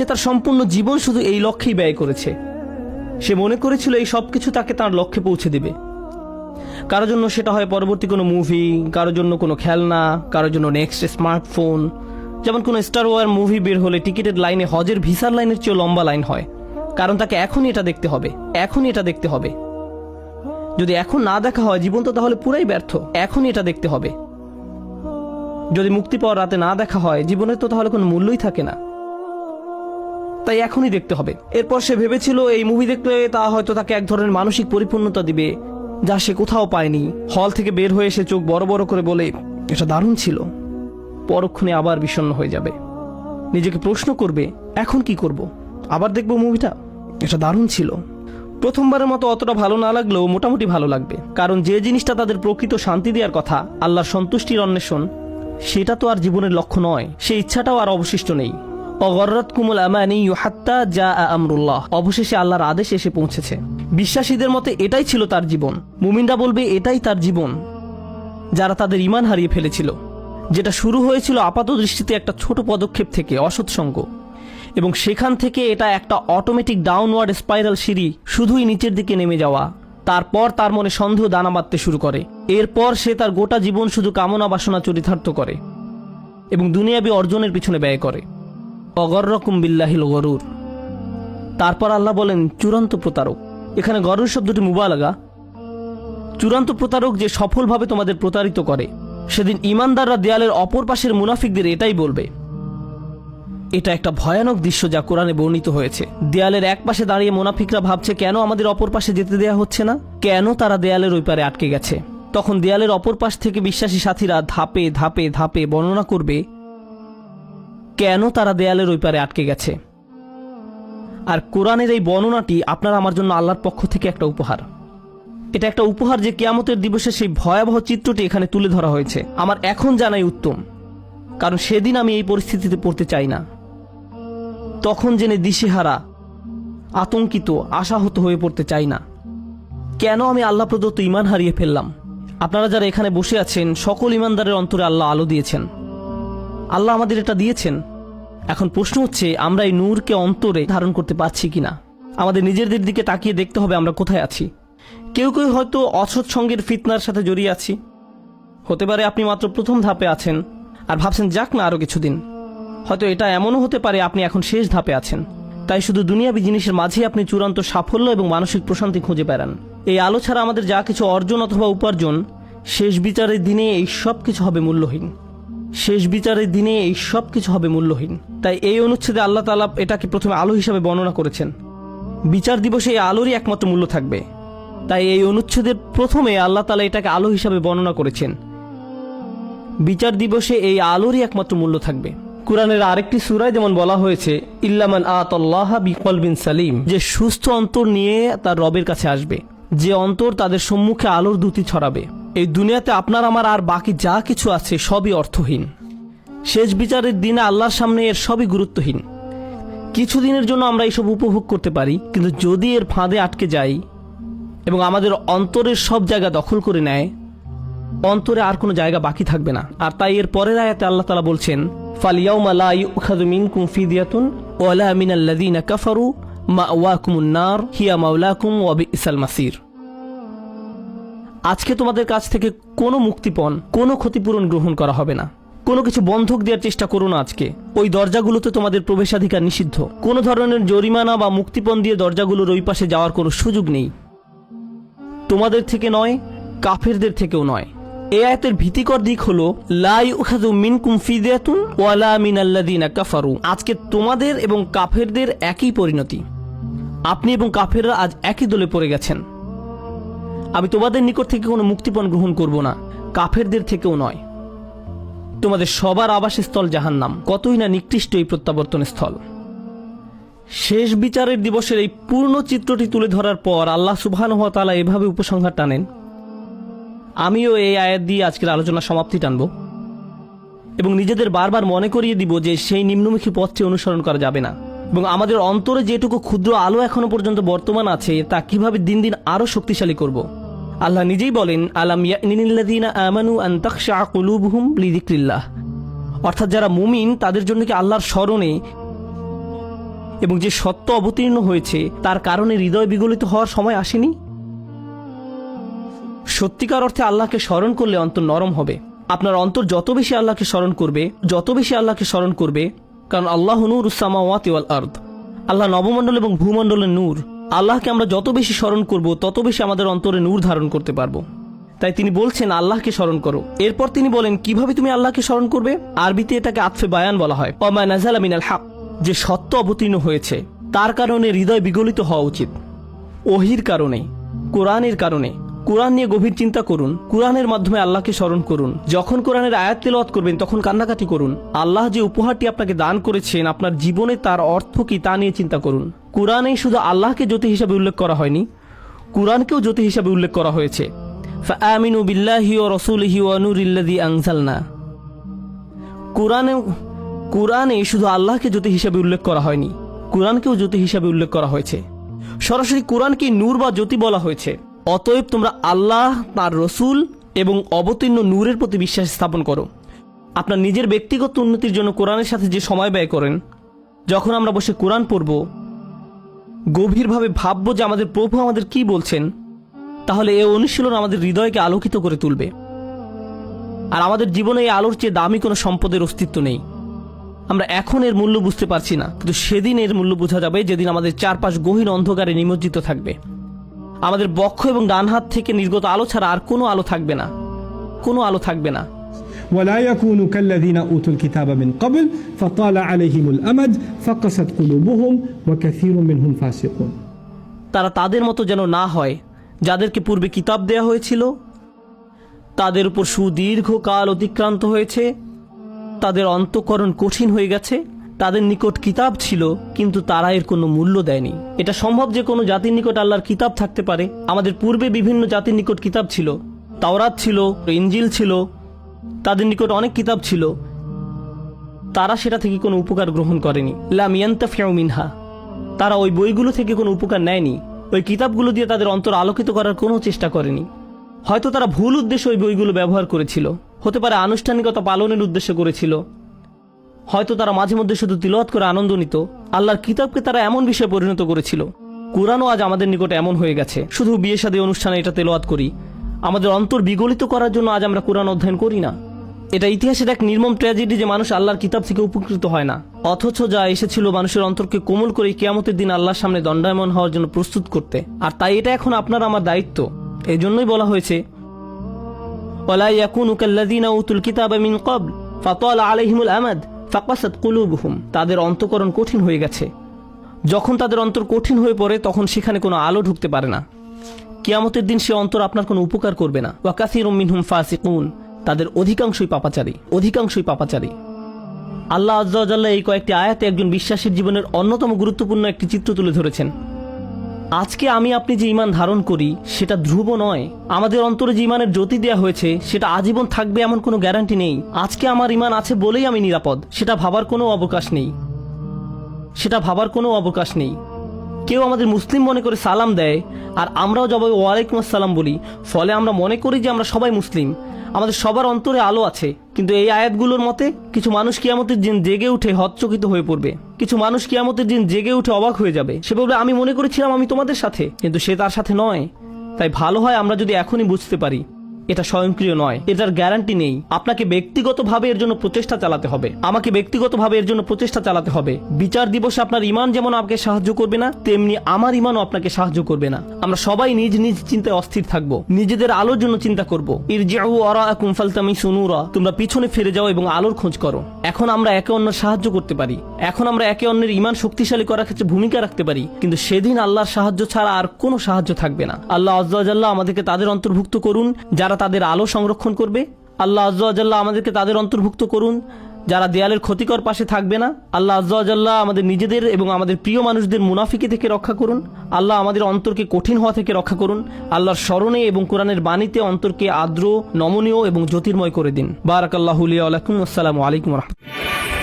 সে তার সম্পূর্ণ জীবন শুধু এই লক্ষ্যেই ব্যয় করেছে। সে মনে করেছিল এই সব কিছু তাকে তার লক্ষ্যে পৌঁছে দেবে। কারোর জন্য সেটা হয় পরবর্তী কোনো মুভি, কারোর জন্য কোনো খেলনা, কারোর জন্য নেক্সট স্মার্টফোন। যেমন কোনো স্টার ওয়ার মুভি বের হলে টিকিটের লাইনে হজের ভিসার লাইনের চেয়েও লম্বা লাইন হয়, কারণ তাকে এখনই এটা দেখতে হবে, এখনই এটা দেখতে হবে। যদি এখন না দেখা হয় জীবন তো তাহলে পুরাই ব্যর্থ। এখনই এটা দেখতে হবে। যদি মুক্তি পাওয়ার রাতে না দেখা হয় জীবনের তো তাহলে কোনো মূল্যই থাকে না। তাই এখনই দেখতে হবে। এরপর সে ভেবেছিল এই মুভি দেখলে তা হয়তো তাকে এক ধরনের মানসিক পরিপূর্ণতা দিবে, যা সে কোথাও পায়নি। হল থেকে বের হয়ে সে চোখ বড় বড় করে বলে, এটা দারুণ ছিল। পরক্ষণে আবার বিষণ্ণ হয়ে যাবে, নিজেকে প্রশ্ন করবে, এখন কি করব? আবার দেখবো মুভিটা, এটা দারুণ ছিল। প্রথমবারের মতো অতটা ভালো না লাগলেও মোটামুটি ভালো লাগবে, কারণ যে জিনিসটা তাদের প্রকৃত শান্তি দেওয়ার কথা, আল্লাহর সন্তুষ্টির অন্বেষণ, সেটা তো আর জীবনের লক্ষ্য নয়। সেই ইচ্ছাটাও আর অবশিষ্ট নেই। অগররাতকুমুল আমানিয়্যু হাত্তা জাআ আমরুল্লাহ, অবশেষে আল্লাহর আদেশ এসে পৌঁছেছে। বিশ্বাসীদের মতে এটাই ছিল তার জীবন। মুমিনরা বলবে এটাই তার জীবন, যারা তাদের ঈমান হারিয়ে ফেলেছিল, যেটা শুরু হয়েছিল আপাত দৃষ্টিতে একটা ছোট পদক্ষেপ থেকে, অসৎসঙ্গ, এবং সেখান থেকে এটা একটা অটোমেটিক ডাউনওয়ার্ড স্পাইরাল সিঁড়ি, শুধুই নিচের দিকে নেমে যাওয়া। তারপর তার মনে সন্দেহ দানা বাঁধতে শুরু করে। এরপর সে তার গোটা জীবন শুধু কামনা বাসনা চরিতার্থ করে এবং দুনিয়াবী অর্জনের পিছনে ব্যয় করে। অগররকুম বিল্লাহিল গরুর। তারপর আল্লাহ বলেন চূড়ান্ত প্রতারক। এখানে গরুর শব্দটি মুবালাগা। চূড়ান্ত প্রতারক যে সফলভাবে তোমাদের প্রতারিত করে। সেদিন ঈমানদাররা দেয়ালের অপর পাশের মুনাফিকদের এটাই বলবে। এটা একটা ভয়ানক দৃশ্য যা কোরআনে বর্ণিত হয়েছে। দেয়ালের এক পাশে দাঁড়িয়ে মুনাফিকরা ভাবছে কেন আমাদের অপর পাশে যেতে দেয়া হচ্ছে না, কেন তারা দেয়ালের ওই পারে আটকে গেছে। তখন দেয়ালের অপর পাশ থেকে বিশ্বাসী সাথীরা ধাপে ধাপে ধাপে বর্ণনা করবে কেন তারা দেয়ালের ওই পারে আটকে গেছে। আর কোরআনের এই বর্ণনাটি আপনার আমার জন্য আল্লাহর পক্ষ থেকে একটা উপহার। এটা একটা উপহার যে কিয়ামতের দিবসে সেই ভয়াবহ চিত্রটি এখানে তুলে ধরা হয়েছে। আমার এখন জানাই উত্তম, কারণ সেদিন আমি এই পরিস্থিতিতে পড়তে চাই না। তখন জেনে দিশেহারা, আতঙ্কিত, আশাহত হয়ে পড়তে চাই না। কেন আমি আল্লাহ প্রদত্ত ঈমান হারিয়ে ফেললাম। আপনারা যারা এখানে বসে আছেন, সকল ঈমানদারের অন্তরে আল্লাহ আলো দিয়েছেন। আল্লাহ আমাদের এটা দিয়েছেন। এখন প্রশ্ন হচ্ছে আমরা এই নূরকে অন্তরে ধারণ করতে পারছি কিনা। আমাদের নিজেদের দিকে তাকিয়ে দেখতে হবে আমরা কোথায় আছি। কেউ কেউ হয়তো অসৎসঙ্গের ফিতনার সাথে জড়িয়ে আছি। হতে পারে আপনি মাত্র প্রথম ধাপে আছেন আর ভাবছেন যাক না আরো কিছুদিন। হয়তো এটা এমনও হতে পারে আপনি এখন শেষ ধাপে আছেন। তাই শুধু দুনিয়াবী জিনিসের মাঝে আপনি চূড়ান্ত সাফল্য এবং মানসিক প্রশান্তি খুঁজে বেড়ান। এই আলো ছাড়া আমাদের যা কিছু অর্জন অথবা উপার্জন, শেষ বিচারের দিনে এই সব কিছু হবে মূল্যহীন। শেষ বিচারের দিনে এই সব কিছু হবে মূল্যহীন। তাই এই অনুচ্ছেদে আল্লাহ তাআলা এটাকে প্রথমে আলো হিসাবে বর্ণনা করেছেন। বিচার দিবসে এই আলোরই একমাত্র মূল্য থাকবে। তাই এই অনুচ্ছেদের প্রথমে আল্লাহ তাআলা এটাকে আলো হিসাবে বর্ণনা করেছেন। বিচার দিবসে এই আলোরই একমাত্র মূল্য থাকবে। কুরআনের আরেকটি সূরায় যেমন বলা হয়েছে ইল্লামান আতাল্লাহা বিকলবিন সালিম, যে সুস্থ অন্তর নিয়ে তার রবের কাছে আসবে, যে অন্তর তাদের সম্মুখে আলোর দ্যুতি ছড়াবে। এই দুনিয়াতে আপনার আমার আর বাকি যা কিছু আছে সবই অর্থহীন। শেষ বিচারের দিনে আল্লাহর সামনে এর সবই গুরুত্বহীন। কিছুদিনের জন্য আমরা এইসব উপভোগ করতে পারি, কিন্তু যদি এর ফাঁদে আটকে যাই এবং আমাদের অন্তরের সব জায়গা দখল করে নেয়, অন্তরে আর কোনো জায়গা বাকি থাকবে না। আর তাই এর পরের আয়াতে আল্লাহ তাআলা বলছেন ফালিয়াউমা লা ইউখাযু মিনকুম ফিদিয়াতুন ওয়ালা মিনাল্লাযীনা কাফারু মাওয়াকুমুন নার হিয়া মাওলাকুম ওয়া বিসাল মাসির। আজকে তোমাদের কাছ থেকে কোনো মুক্তিপণ, কোনো ক্ষতিপূরণ গ্রহণ করা হবে না। কোনো কিছু বন্ধক দেওয়ার চেষ্টা করো না। আজকে ওই দরজাগুলোতে তোমাদের প্রবেশাধিকার নিষিদ্ধ। কোনো ধরনের জরিমানা বা মুক্তিপণ দিয়ে দরজাগুলোর ওই পাশে যাওয়ার কোনো সুযোগ নেই। তোমাদের থেকে নয়, কাফেরদের থেকেও নয়। এই আয়াতের ভীতিকর দিক হলো লা ইউখাযু মিনকুম ফিদিয়াতুন ওয়ালা মিনাল্লাযীনা কাফারু। আজকে তোমাদের এবং কাফেরদের একই পরিণতি। আপনি এবং কাফেররা আজ একই দলে পড়ে গেছেন। আমি তোমাদের নিকট থেকে কোনো মুক্তিপণ গ্রহণ করব না, কাফেরদের থেকেও নয়। তোমাদের সবার আবাসস্থল জাহান্নাম। কতই না নিকৃষ্ট এই প্রত্যাবর্তন স্থল। শেষ বিচারের দিবসের এই পূর্ণ চিত্রটি তুলে ধরার পর আল্লাহ সুবহানাহু ওয়া তাআলা এভাবে উপসংহার টানেন। আমিও এই আয়াত দিয়ে আজকের আলোচনা সমাপ্তি টানব এবং নিজেদের বারবার মনে করিয়ে দিব যে সেই নিম্নমুখী পথটি অনুসরণ করা যাবে না, এবং আমাদের অন্তরে যেটুকু ক্ষুদ্র আলো এখনো পর্যন্ত বর্তমান আছে তা কিভাবে দিন দিন আরো শক্তিশালী করব। আল্লাহ নিজেই বলেন আলাম ইয়ানিল্লাযীনা আমানু আন তাখশা কুলুবুহুম লিযিকরিল্লাহ, অর্থাৎ যারা মুমিন তাদের জন্য কি আল্লাহর স্মরণে এবং যে সত্য অবতীর্ণ হয়েছে তার কারণে হৃদয় বিগলিত হওয়ার সময় আসেনি? সত্যিকার অর্থে আল্লাহকে স্মরণ করলে অন্তর নরম হবে। আপনার অন্তর যত বেশি আল্লাহকে স্মরণ করবে, যত বেশি আল্লাহকে স্মরণ করবে, কারণ আল্লাহ নূরুস সামাওয়াতি ওয়াল আরদ, আল্লাহ নবমণ্ডল এবং ভূমণ্ডলের নূর। আল্লাহকে আমরা যত বেশি স্মরণ করব তত বেশি আমাদের অন্তরে নূর ধারণ করতে পারবো। তাই তিনি বলছেন আল্লাহকে স্মরণ করো। এরপর তিনি বলেন কিভাবে তুমি আল্লাহকে স্মরণ করবে। আরবিতে এটাকে আতফে বায়ান বলা হয়। ওমা নাযালা মিনাল হক, যে সত্য অবতীর্ণ হয়েছে তার কারণে হৃদয় বিগলিত হওয়া উচিত। ওহির কারণে, কোরআনের কারণে। কোরআন নিয়ে গভীর চিন্তা করুন, কোরআনের মাধ্যমে আল্লাহকে স্মরণ করুন। যখন কোরআনের আয়াত তেলাওয়াত করবেন তখন কান্নাকাটি করুন। আল্লাহ যে উপহারটি আপনাকে দান করেছেন আপনার জীবনে তার অর্থ কি তা নিয়ে চিন্তা করুন। কোরআনেই শুধু আল্লাহকে জ্যোতি হিসাবে উল্লেখ করা হয়নি, কোরআনকেও জ্যোতি হিসাবে উল্লেখ করা হয়েছে। ফাআমিনু বিল্লাহি ওয়া রাসূলিহি ওয়া নূরিল্লাযী আনজালনা। কোরআনে শুধু আল্লাহকে জ্যোতি হিসাবে উল্লেখ করা হয়নি, কোরআনকেও জ্যোতি হিসাবে উল্লেখ করা হয়েছে। সরাসরি কোরআনকে নূর বা জ্যোতি বলা হয়েছে। অতএব তোমরা আল্লাহ, তার রসুল এবং অবতীর্ণ নূরের প্রতি বিশ্বাস স্থাপন করো। আপনার নিজের ব্যক্তিগত উন্নতির জন্য কোরআনের সাথে যে সময় ব্যয় করেন, যখন আমরা বসে কোরআন পড়ব, গভীরভাবে ভাবব যে আমাদের প্রভু আমাদের কি বলছেন, তাহলে এই অনুশীলন আমাদের হৃদয়কে আলোকিত করে তুলবে। আর আমাদের জীবনে এই আলোর চেয়ে দামি কোনো সম্পদের অস্তিত্ব নেই। আমরা এখন এর মূল্য বুঝতে পারছি না, কিন্তু সেদিন এর মূল্য বোঝা যাবে যেদিন আমাদের চারপাশ গহীন অন্ধকারে নিমজ্জিত থাকবে। আমাদের বক্ষ এবং ডান হাত থেকে নির্গত আলো ছাড়া আর কোনো আলো থাকবে না, কোনো আলো থাকবে না। ولا يكونوا كالذين أوتوا الكتاب من قبل فطال عليهم الأمد فقست قلوبهم وكثير منهم فاسقون। তারা তাদের মতো যেন না হয় যাদেরকে পূর্বে কিতাব দেয়া হয়েছিল, তাদের উপর সুদীর্ঘ কাল অতিক্রান্ত হয়েছে, তাদের অন্তঃকরণ কঠিন হয়ে গেছে। তাদের নিকট কিতাব ছিল কিন্তু তারা এর কোনো মূল্য দেয়নি। এটা সম্ভব যে কোনো জাতির নিকট আল্লাহর কিতাব থাকতে পারে। আমাদের পূর্বে বিভিন্ন জাতির নিকট কিতাব ছিল, তাওরাত ছিল, ইনজিল ছিল, তাদের নিকট অনেক কিতাব ছিল, তারা সেটা থেকে কোনো উপকার গ্রহণ করেনি। লাম ইয়ান্তাফিউ মিনহা, তারা ওই বইগুলো থেকে কোনো উপকার নেয়নি। ওই কিতাবগুলো দিয়ে তাদের অন্তর আলোকিত করার কোনো চেষ্টা করেনি। হয়তো তারা ভুল উদ্দেশ্যে ওই বইগুলো ব্যবহার করেছিল, হতে পারে আনুষ্ঠানিকতা পালনের উদ্দেশ্যে করেছিল, হয়তো তারা মাঝে মধ্যে শুধু তিলাওয়াত করে আনন্দ নিত। আল্লাহর কিতাবকে তারা এমন বিষয়ে পরিণত করেছিল। কোরআনও আজ আমাদের নিকটে এমন হয়ে গেছে, শুধু বিয়ে শাদী অনুষ্ঠানে এটা তেলাওয়াত করি। আমাদের অন্তর বিগলিত করার জন্য আজ আমরা কোরআন অধ্যয়ন করি না। এটা ইতিহাসের এক নির্মম ট্র্যাজেডি যে মানুষ আল্লাহর কিতাব থেকে উপকৃত হয় না, অথচ যা এসেছিল মানুষের অন্তরকে কোমল করে কিয়ামতের দিন আল্লাহর সামনে দণ্ডায়মান হওয়ার জন্য প্রস্তুত করতে। আর তাই এটা এখন আপনার আমার দায়িত্ব। এই জন্যই বলা হয়েছে ওয়ালা ইয়াকুনু কাল্লাযীনা উতুল কিতাবা মিন ক্বাবল ফাতালা আলাইহিমুল আমাদ ফাকাসাত কুলুবুহুম। তাদের অন্তঃকরণ কঠিন হয়ে গেছে। যখন তাদের অন্তর কঠিন হয়ে পড়ে তখন সেখানে কোনো আলো ঢুকতে পারে না। কিয়ামতের দিন সে অন্তর আপনার কোনো উপকার করবে না। ওয়া কাসীরুম মিনহুম ফাসিকুন, তাদের অধিকাংশই পাপাচারী, অধিকাংশই পাপাচারী। আল্লাহ আযজা ওয়া জাল্লা এই কয়েকটি আয়াতে একজন বিশ্বাসীর জীবনের অন্যতম গুরুত্বপূর্ণ একটি চিত্র তুলে ধরেছেন। আজকে আমি আপনি যে ঈমান ধারণ করি সেটা ধ্রুব নয়। আমাদের অন্তরে যে ঈমানের জ্যোতি দেওয়া হয়েছে সেটা আজীবন থাকবে এমন কোনো গ্যারান্টি নেই। আজকে আমার ঈমান আছে বলেই আমি নিরাপদ, সেটা ভাবার কোনো অবকাশ নেই, সেটা ভাবার কোনো অবকাশ নেই। কেউ আমাদের মুসলিম মনে করে সালাম দেয় আর আমরাও জবাবে ওয়ালাইকুম আসসালাম বলি, ফলে আমরা মনে করি যে আমরা সবাই মুসলিম, আমাদের সবার অন্তরে আলো আছে। কিন্তু এই আয়াতগুলোর মতে কিছু মানুষ কিয়ামতের দিন জেগে উঠে হতচকিত হয়ে পড়বে, কিছু মানুষ কিয়ামতের দিন জেগে উঠে অবাক হয়ে যাবে। সে বলবে আমি মনে করেছিলাম আমি তোমাদের সাথে, কিন্তু সে তার সাথে নয়। তাই ভালো হয় আমরা যদি এখনই বুঝতে পারি এটা স্বয়ংক্রিয় নয়, এটার গ্যারান্টি নেই। আপনাকে ব্যক্তিগতভাবে এর জন্য প্রচেষ্টা চালাতে হবে, আমাকে ব্যক্তিগতভাবে এর জন্য প্রচেষ্টা চালাতে হবে। বিচার দিবসে আপনার ঈমান যেমন আপনাকে সাহায্য করবে না, তেমনি আমার ঈমানও আপনাকে সাহায্য করবে না। আমরা সবাই নিজ নিজ চিন্তায় অস্থির থাকবো, নিজেদের আলোর জন্য চিন্তা করব। ইরজিউ ওয়ারাআকুম ফালতামিসু নূরা, তোমরা পিছনে ফিরে যাও এবং আলোর খোঁজ করো। এখন আমরা একে অন্যের সাহায্য করতে পারি, এখন আমরা একে অন্যের ঈমান শক্তিশালী করার ক্ষেত্রে ভূমিকা রাখতে পারি, কিন্তু সেদিন আল্লাহর সাহায্য ছাড়া আর কোনো সাহায্য থাকবে না। আল্লাহ আযজা ওয়া জাল্লা আমাদেরকে তাদের অন্তর্ভুক্ত করুন যারা তাদের আলো সংরক্ষণ করবে। আল্লাহ আযজা ওয়া জাল্লা আমাদেরকে তাদের অন্তর্ভুক্ত করুন যারা দেয়ালের ক্ষতিকর পাশে থাকবে না। আল্লাহ আযজা ওয়া জাল্লা আমাদের নিজেদের এবং আমাদের প্রিয় মানুষদের মুনাফিকি থেকে রক্ষা করুন। আল্লাহ আমাদের অন্তরকে কঠিন হওয়া থেকে রক্ষা করুন। আল্লাহর স্মরণে এবং কোরআনের বাণীতে অন্তরকে আর্দ্র, নমনীয় এবং জ্যোতির্ময় করে দিন। বারাকাল্লাহু লি ওয়া লাকুম। আসসালামু আলাইকুম ওয়া রাহমাতুল্লাহ।